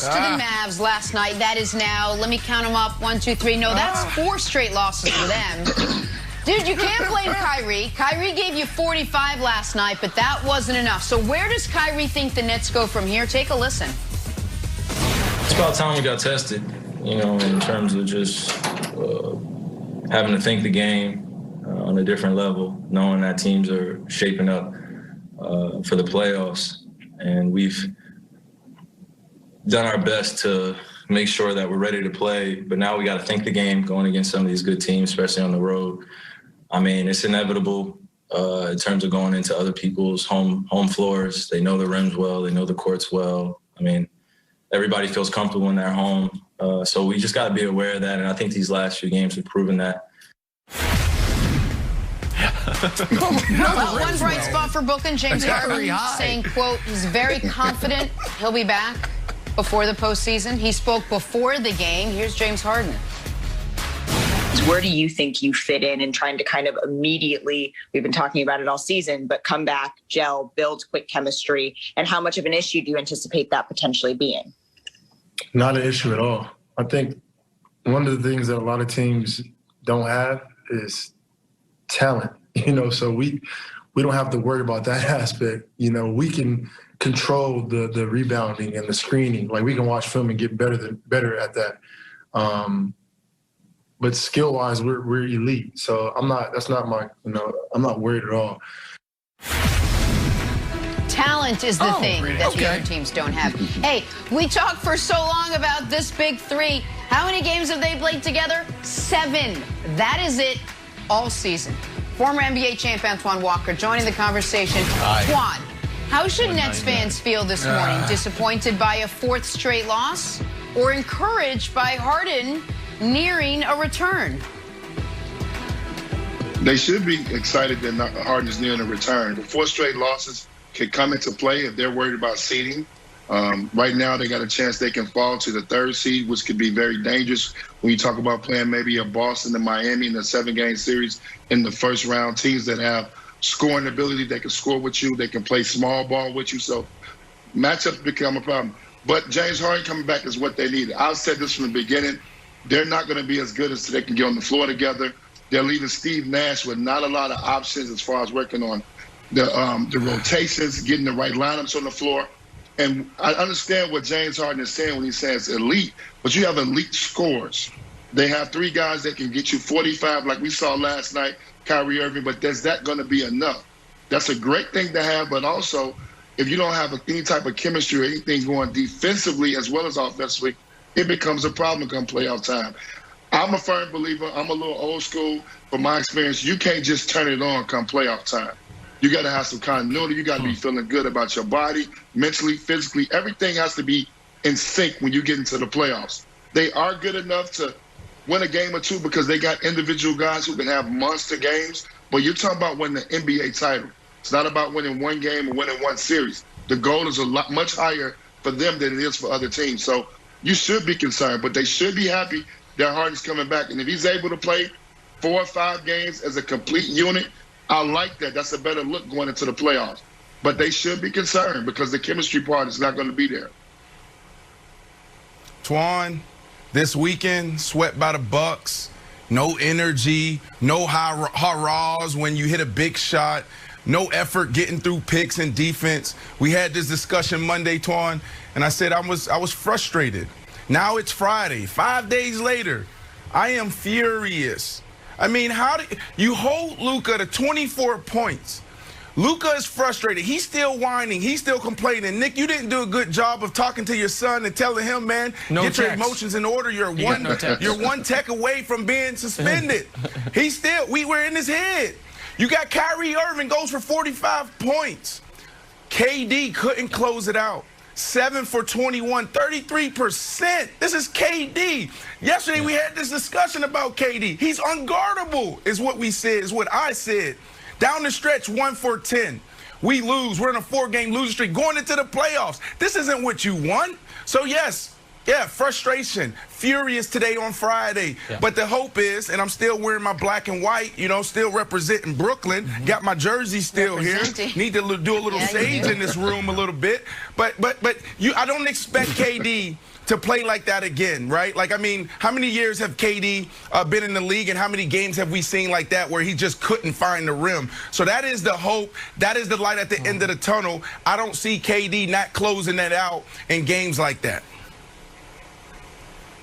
to the Mavs last night. That is now, let me count them up, 1, 2, 3. No, that's 4 straight losses for them. Dude, you can't blame Kyrie. Kyrie gave you 45 last night, but that wasn't enough. So where does Kyrie think the Nets go from here? Take a listen. It's about time we got tested, you know, in terms of just having to think the game on a different level, knowing that teams are shaping up for the playoffs. And we've done our best to make sure that we're ready to play, but now we got to think the game going against some of these good teams, especially on the road. I mean, it's inevitable in terms of going into other people's home floors. They know the rims well. They know the courts well. I mean, everybody feels comfortable in their home. So we just got to be aware of that. And I think these last few games have proven that. Well, one bright spot for Brooklyn, James Harden saying, quote, he's very confident he'll be back before the postseason. He spoke before the game. Here's James Harden. Where do you think you fit in trying to kind of immediately, we've been talking about it all season, but come back, gel, build quick chemistry, and how much of an issue do you anticipate that potentially being? Not an issue at all. I think one of the things that a lot of teams don't have is talent, you know, so we don't have to worry about that aspect. You know, we can control the rebounding and the screening. Like, we can watch film and get better at that. But skill-wise, we're elite. So that's not my, you know, I'm not worried at all. Talent is the thing that the other teams don't have. Hey, we talked for so long about this big three. How many games have they played together? 7. That is it all season. Former NBA champ Antoine Walker joining the conversation. Juan, how should Nets fans feel this morning? Disappointed by a 4th straight loss, or encouraged by Harden nearing a return? They should be excited that Harden is nearing a return. The 4 straight losses could come into play if they're worried about seeding. Right now, they got a chance they can fall to the 3rd seed, which could be very dangerous when you talk about playing maybe a Boston and Miami in a 7-game series in the first round. Teams that have scoring ability, they can score with you, they can play small ball with you. So matchups become a problem. But James Harden coming back is what they need. I've said this from the beginning. They're not going to be as good as they can get on the floor together. They're leaving Steve Nash with not a lot of options as far as working on the rotations, getting the right lineups on the floor. And I understand what James Harden is saying when he says elite, but you have elite scorers. They have 3 guys that can get you 45 like we saw last night, Kyrie Irving, but is that going to be enough? That's a great thing to have, but also if you don't have any type of chemistry or anything going defensively as well as offensively, it becomes a problem come playoff time. I'm a firm believer. I'm a little old school. From my experience, you can't just turn it on come playoff time. You got to have some continuity. You got to be feeling good about your body, mentally, physically. Everything has to be in sync when you get into the playoffs. They are good enough to win a game or 2 because they got individual guys who can have monster games. But you're talking about winning the NBA title. It's not about winning 1 game or winning 1 series. The goal is much higher for them than it is for other teams. So you should be concerned, but they should be happy that Harden's coming back. And if he's able to play 4 or 5 games as a complete unit, I like that. That's a better look going into the playoffs. But they should be concerned because the chemistry part is not going to be there. Twan, this weekend, swept by the Bucks. No energy, no hurrahs when you hit a big shot, no effort getting through picks and defense. We had this discussion Monday, Twan, and I said I was frustrated. Now it's Friday, 5 days later. I am furious. I mean, how do you hold Luka to 24 points? Luka is frustrated. He's still whining. He's still complaining. Nick, you didn't do a good job of talking to your son and telling him, man, get your emotions in order. You're one tech away from being suspended. We're in his head. You got Kyrie Irving goes for 45 points. KD couldn't close it out. 7 for 21, 33%. This is KD. Yesterday we had this discussion about KD. He's unguardable, is what we said, is what I said. Down the stretch, 1 for 10. We lose. We're in a 4-game losing streak going into the playoffs. This isn't what you want. So, yes, Yeah, frustration, furious today on Friday. Yeah. But the hope is, and I'm still wearing my black and white, still representing Brooklyn. Got my jersey still here. Need to do a little sage in this room a little bit. But I don't expect KD to play like that again, right? Like, I mean, how many years have KD been in the league, and how many games have we seen like that where he just couldn't find the rim? So that is the hope. That is the light at the end of the tunnel. I don't see KD not closing that out in games like that.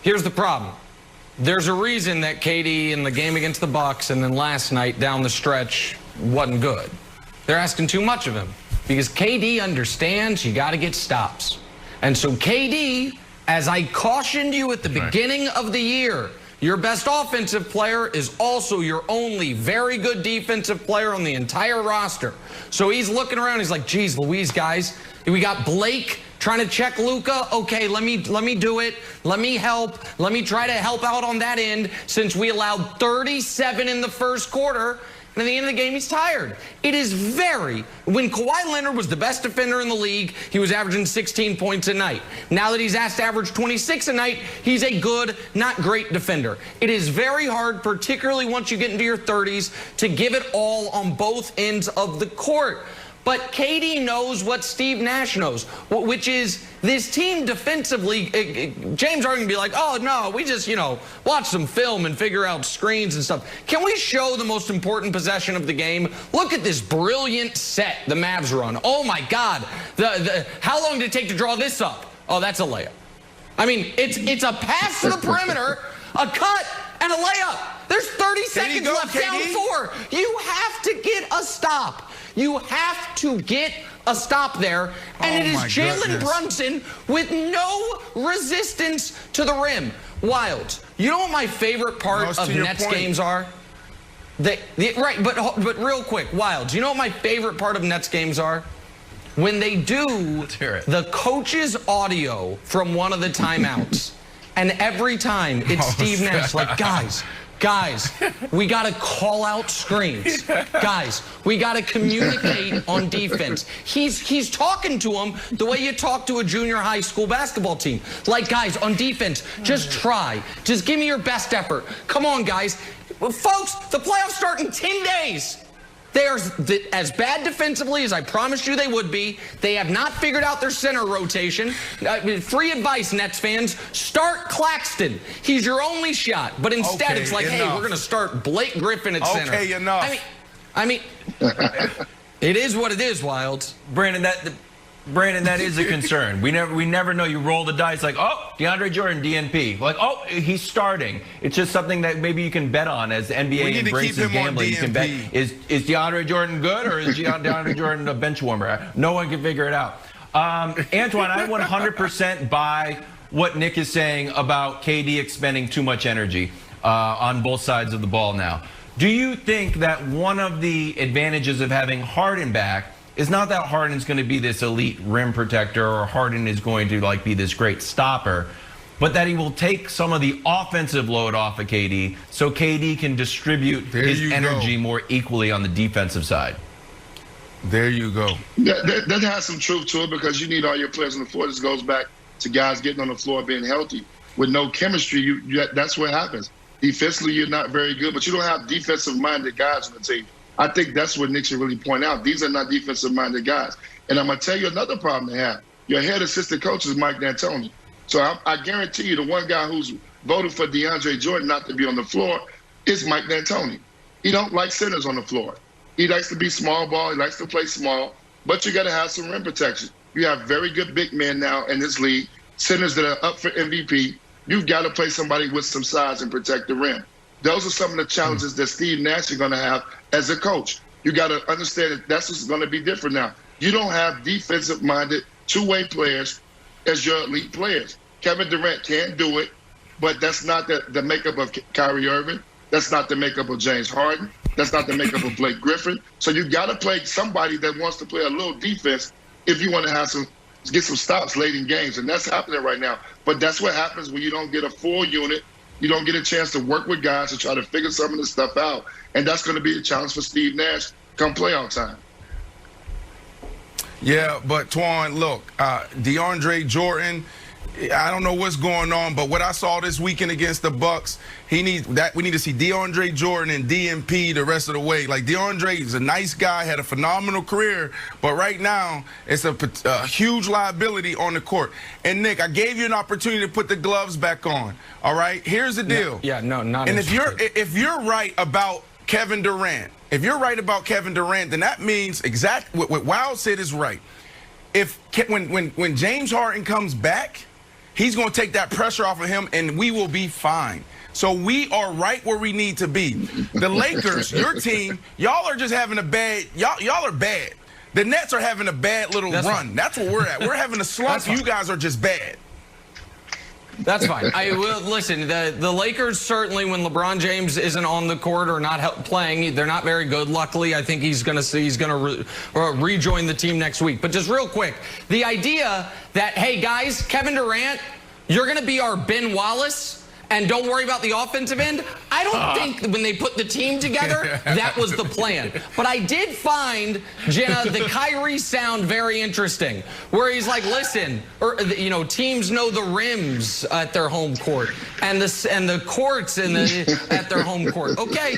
Here's the problem. There's a reason that KD in the game against the Bucks and then last night down the stretch wasn't good. They're asking too much of him because KD understands you got to get stops. And so KD, as I cautioned you at the beginning of the year, your best offensive player is also your only very good defensive player on the entire roster. So he's looking around. He's like, geez, Louise, guys, we got Blake trying to check Luka. Okay, let me do it. Let me help. Let me try to help out on that end since we allowed 37 in the first quarter. And at the end of the game, he's tired. It is when Kawhi Leonard was the best defender in the league, he was averaging 16 points a night. Now that he's asked to average 26 a night, he's a good, not great defender. It is very hard, particularly once you get into your 30s, to give it all on both ends of the court. But KD knows what Steve Nash knows, which is this team defensively. James Irving be like, oh, no, we just, watch some film and figure out screens and stuff. Can we show the most important possession of the game? Look at this brilliant set the Mavs run. Oh, my God. How long did it take to draw this up? Oh, that's a layup. I mean, it's a pass to the perimeter, a cut, and a layup. There's 30 seconds left, KD. Down 4. You have to get a stop. You have to get a stop there, and it is Jalen Brunson with no resistance to the rim. Wilds. You know what my favorite part of Nets games are? Right, but real quick, Wilds. You know what my favorite part of Nets games are? When they do the coach's audio from one of the timeouts, and every time it's Steve Nash, like, Guys, we got to call out screens. Guys, we got to communicate on defense. He's talking to them the way you talk to a junior high school basketball team. Like, guys, on defense, just try. Just give me your best effort. Come on, guys. Folks, the playoffs start in 10 days. They are as bad defensively as I promised you they would be. They have not figured out their center rotation. Free advice, Nets fans. Start Claxton. He's your only shot. But instead, it's like, hey, we're going to start Blake Griffin at center. Okay, enough. I mean, it is what it is, Wilds. Brandon, that is a concern. We never know. You roll the dice like, oh, DeAndre Jordan, DNP. Like, oh, he's starting. It's just something that maybe you can bet on as the NBA embraces gambling. You can bet, is DeAndre Jordan good or is DeAndre Jordan a bench warmer? No one can figure it out. Antoine, I 100% buy what Nick is saying about KD expending too much energy on both sides of the ball now. Do you think that one of the advantages of having Harden back is not that Harden's going to be this elite rim protector or Harden is going to be this great stopper, but that he will take some of the offensive load off of KD so KD can distribute his energy more equally on the defensive side? There you go. That has some truth to it because you need all your players on the floor. This goes back to guys getting on the floor being healthy. With no chemistry, that's what happens. Defensively, you're not very good, but you don't have defensive-minded guys on the team. I think that's what Nick should really point out. These are not defensive-minded guys. And I'm going to tell you another problem they have. Your head assistant coach is Mike D'Antoni. So I guarantee you the one guy who's voted for DeAndre Jordan not to be on the floor is Mike D'Antoni. He don't like centers on the floor. He likes to be small ball. He likes to play small. But you got to have some rim protection. You have very good big men now in this league, centers that are up for MVP. You've got to play somebody with some size and protect the rim. Those are some of the challenges that Steve Nash is going to have as a coach. You got to understand that that's what's going to be different now. You don't have defensive-minded two-way players as your elite players. Kevin Durant can't do it, but that's not the makeup of Kyrie Irving. That's not the makeup of James Harden. That's not the makeup of Blake Griffin. So you got to play somebody that wants to play a little defense if you want to get some stops late in games, and that's happening right now. But that's what happens when you don't get a full unit. You don't get a chance to work with guys to try to figure some of this stuff out. And that's going to be a challenge for Steve Nash come playoff time. Yeah, but Twan, look, DeAndre Jordan, I don't know what's going on, but what I saw this weekend against the Bucks, we need to see DeAndre Jordan and DNP the rest of the way. Like, DeAndre is a nice guy, had a phenomenal career, but right now it's a huge liability on the court. And Nick, I gave you an opportunity to put the gloves back on. All right, here's the deal. Not. And if you're right about Kevin Durant, then that means exactly what Wild said is right. When James Harden comes back, he's going to take that pressure off of him, and we will be fine. So we are right where we need to be. The Lakers, your team, y'all are just having a bad. Y'all are bad. The Nets are having a bad little run. Fine. That's where we're at. We're having a slump. You guys are just bad. That's fine. I will listen. The Lakers certainly, when LeBron James isn't on the court or not playing, they're not very good. Luckily, I think he's going to rejoin the team next week. But just real quick, the idea that, hey guys, Kevin Durant, you're going to be our Ben Wallace, and don't worry about the offensive end. I don't think when they put the team together, that was the plan. But I did find, Jenna, the Kyrie sound very interesting, where he's like, listen, teams know the rims at their home court and the courts at their home court. Okay,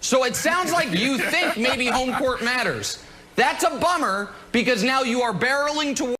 so it sounds like you think maybe home court matters. That's a bummer, because now you are barreling towards